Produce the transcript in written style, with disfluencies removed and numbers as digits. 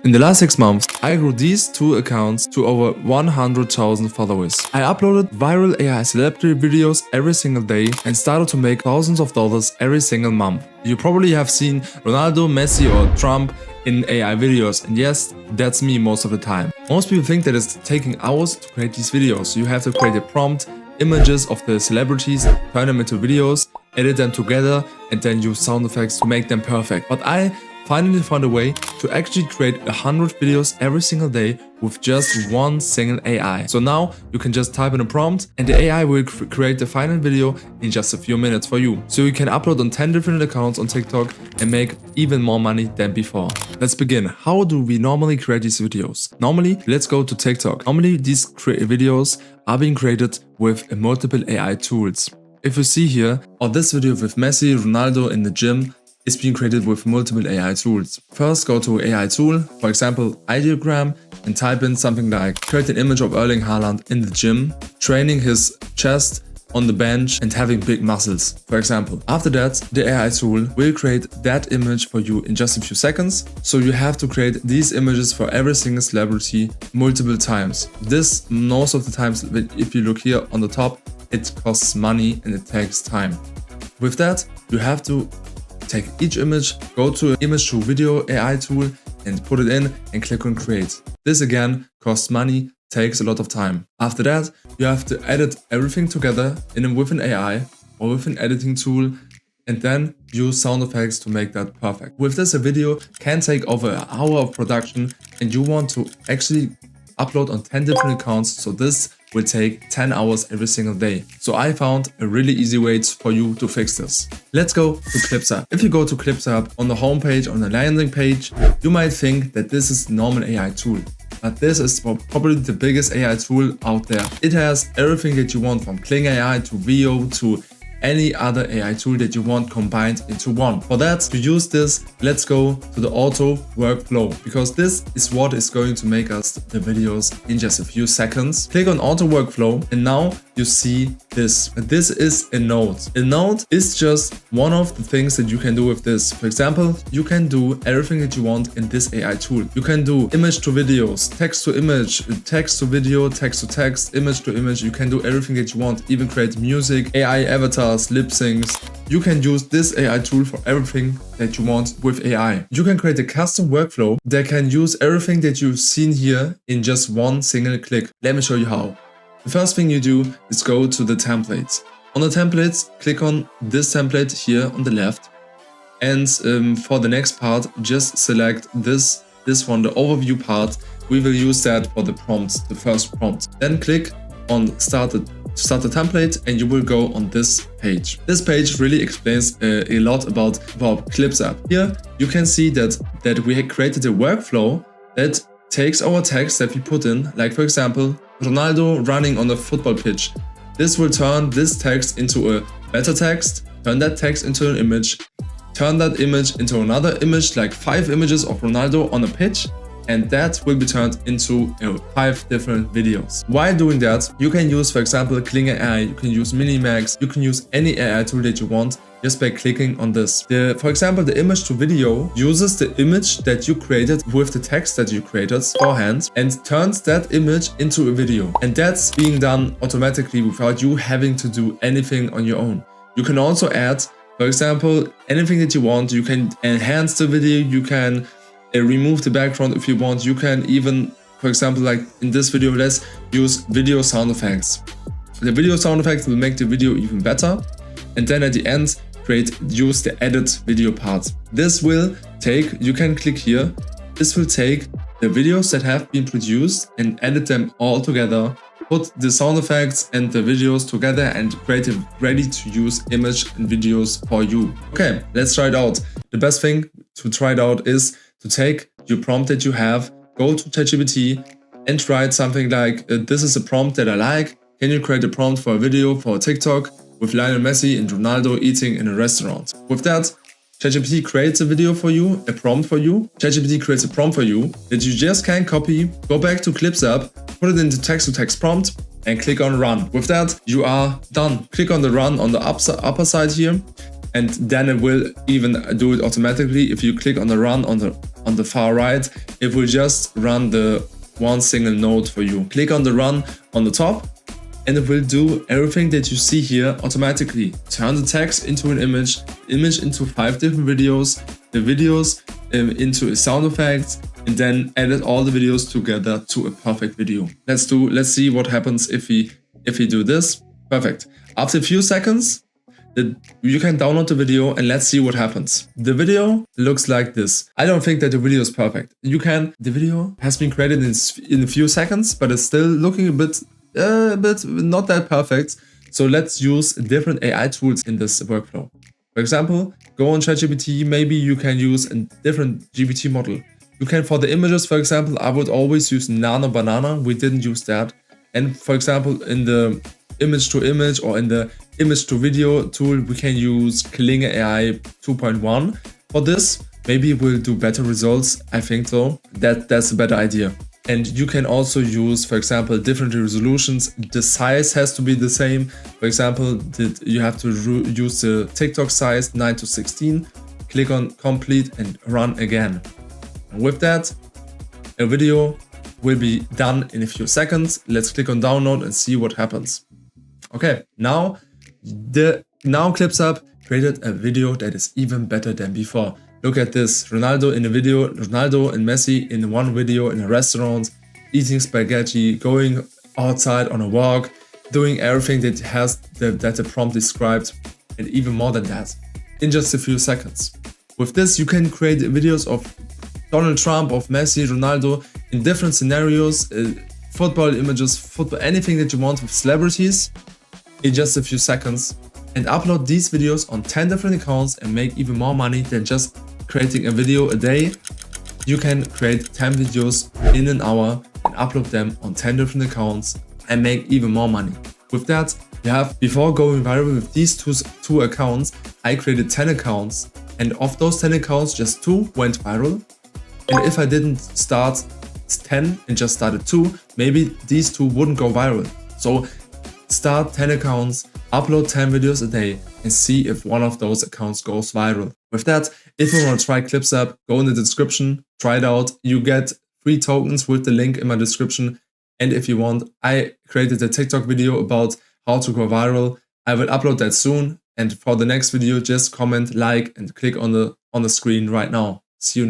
In the last 6 months, I grew these 2 accounts to over 100,000 followers. I uploaded viral AI celebrity videos every single day and started to make thousands of dollars every single month. You probably have seen Ronaldo, Messi or Trump in AI videos, and yes, that's me most of the time. Most people think that it's taking hours to create these videos. You have to create a prompt, images of the celebrities, turn them into videos, edit them together, and then use sound effects to make them perfect. But I finally found a way to actually create 100 videos every single day with just one single AI. So now you can just type in a prompt and the AI will create the final video in just a few minutes for you. So you can upload on 10 different accounts on TikTok and make even more money than before. Let's begin. How do we normally create these videos? Normally, let's go to TikTok. Normally, these videos are being created with multiple AI tools. If you see here, or this video with Messi, Ronaldo in the gym, is being created with multiple AI tools. First, go to AI tool, for example, ideogram, and type in something like create an image of Erling Haaland in the gym, training his chest on the bench and having big muscles, for example. After that, the AI tool will create that image for you in just a few seconds. So you have to create these images for every single celebrity multiple times. This, most of the times, if you look here on the top, it costs money and it takes time. With that, you have to take each image, go to image to video AI tool and put it in and click on create. This again costs money, takes a lot of time. After that, you have to edit everything together with an AI or with an editing tool and then use sound effects to make that perfect. With this, a video can take over an hour of production and you want to actually upload on 10 different accounts, so this will take 10 hours every single day. So I found a really easy way for you to fix this. Let's go to ClipsApp. If you go to ClipsApp on the homepage, on the landing page, you might think that this is normal AI tool. But this is probably the biggest AI tool out there. It has everything that you want, from Kling AI to Veo to any other AI tool that you want combined into one. For that, to use this, let's go to the auto workflow, because this is what is going to make us the videos in just a few seconds. Click on auto workflow and now you see this. This is a note. A note is just one of the things that you can do with this. For example, you can do everything that you want in this AI tool. You can do image to videos, text to image, text to video, text to text, image to image. You can do everything that you want, even create music, AI avatars, lip syncs. You can use this AI tool for everything that you want with AI. You can create a custom workflow that can use everything that you've seen here in just one single click. Let me show you how. The first thing you do is go to the templates. On the templates, click on this template here on the left. And for the next part, just select this one, the overview part. We will use that for the prompt, the first prompt. Then click on start the template and you will go on this page. This page really explains a lot about ClipsApp. Here you can see that we had created a workflow that takes our text that we put in, like for example, Ronaldo running on a football pitch. This will turn this text into a meta text, turn that text into an image, turn that image into another image, like 5 images of Ronaldo on a pitch, and that will be turned into 5 different videos. While doing that, you can use, for example, Kling AI, you can use Minimax, you can use any AI tool that you want just by clicking on this. For example, the image to video uses the image that you created with the text that you created beforehand and turns that image into a video. And that's being done automatically without you having to do anything on your own. You can also add, for example, anything that you want. You can enhance the video, you can remove the background if you want. You can even, for example, like in this video, let's use video sound effects. The video sound effects will make the video even better. And then at the end, use the edit video part. This will take, you can click here, this will take the videos that have been produced and edit them all together, put the sound effects and the videos together and create a ready to use image and videos for you. Okay, let's try it out. The best thing to try it out is to take your prompt that you have, go to ChatGPT and write something like, this is a prompt that I like. Can you create a prompt for a video for TikTok with Lionel Messi and Ronaldo eating in a restaurant? With that, ChatGPT creates a video for you, a prompt for you. ChatGPT creates a prompt for you that you just can copy, go back to ClipsApp, put it into text-to-text prompt and click on run. With that, you are done. Click on the run on the upper side here and then it will even do it automatically. If you click on the run on the far right, it will just run the one single node for you. Click on the run on the top and it will do everything that you see here automatically. Turn the text into an image into 5 different videos, the videos into a sound effect, and then edit all the videos together to a perfect video. Let's see what happens if we do this. Perfect. After a few seconds, you can download the video and let's see what happens. The video looks like this. I don't think that the video is perfect. The video has been created in a few seconds, but it's still looking a bit not that perfect. So let's use different AI tools in this workflow. For example, go on ChatGPT. Maybe you can use a different GPT model. You can, for the images, for example, I would always use Nano Banana. We didn't use that. And for example, in the image to image or in the image to video tool, we can use Kling AI 2.1 for this. Maybe we'll do better results. I think so. That's a better idea. And you can also use, for example, different resolutions. The size has to be the same. For example, you have to use the TikTok size 9:16. Click on complete and run again. And with that, a video will be done in a few seconds. Let's click on download and see what happens. Okay, now ClipsUp created a video that is even better than before. Look at this, Ronaldo in a video, Ronaldo and Messi in one video in a restaurant, eating spaghetti, going outside on a walk, doing everything that the prompt described, and even more than that, in just a few seconds. With this, you can create videos of Donald Trump, of Messi, Ronaldo, in different scenarios, football images, anything that you want with celebrities, in just a few seconds, and upload these videos on 10 different accounts and make even more money than just creating a video a day. You can create 10 videos in an hour and upload them on 10 different accounts and make even more money. With that, before going viral with these two accounts, I created 10 accounts, and of those 10 accounts, just 2 went viral. And if I didn't start 10 and just started 2, maybe these 2 wouldn't go viral. So start 10 accounts, upload 10 videos a day, and see if one of those accounts goes viral. With that, if you want to try ClipsUp, go in the description, try it out. You get free tokens with the link in my description. And if you want, I created a TikTok video about how to go viral. I will upload that soon. And for the next video, just comment, like, and click on the screen right now. See you.